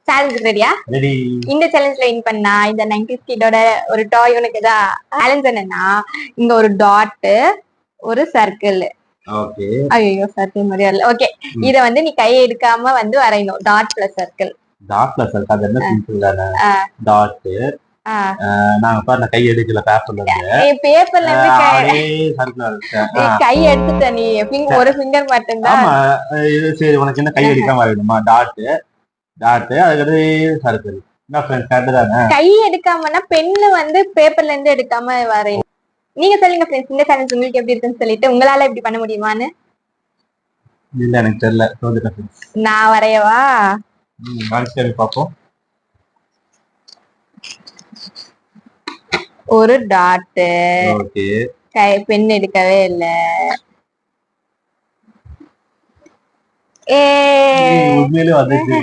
Challenge ரெடியா? Ready. இந்த சேலஞ்ச்ல win பண்ணா இந்த 90s கிட்டோட ஒரு டாய் உனக்கு தான். சேலஞ்ச் என்னன்னா இங்க ஒரு டாட் ஒரு சர்க்கிள். ஓகே. ஐயோ சர்க்கிள் மாதிரி வரல. ஓகே, இத வந்து நீ கையை எடுக்காம வந்து வரையணும். Dot plus circle. Dot plus circle அது என்ன சிம்பிள் தானே. டாட் நான் பாரு கை எடுக்கல பேப்பர்ல இருந்து. பேப்பர்ல இருந்து கை எடுத்துட்ட நீ. ஒரு ஃபிங்கர் மட்டும் தான். ஆமா இது சரி. உனக்கு என்ன கை எடுக்காம வரையணுமா? டாட் டாட் அதுக்கு சர்க்கிள். என்ன ஃப்ரெண்ட்ஸ் கரெக்ட் தானே? கை எடுக்காமனா பென்னு வந்து பேப்பர்ல இருந்து எடுக்காம வரையணும். நீங்க சொல்லுங்க ஃப்ரெண்ட்ஸ், இந்த சேலஞ்ச் உங்களுக்கு எப்படி இருக்குன்னு சொல்லிட்டு. உங்களால இப்படி பண்ண முடியுமான்னு? இல்ல எனக்கு தெரியல. சொல்லுங்க ஃப்ரெண்ட்ஸ். நான் வரையவா? வரைச்சு பாப்போம். ஒரு டாட். ஓகே. கை பென் எடுக்கவே இல்ல. உண்மையிலே வந்துச்சு.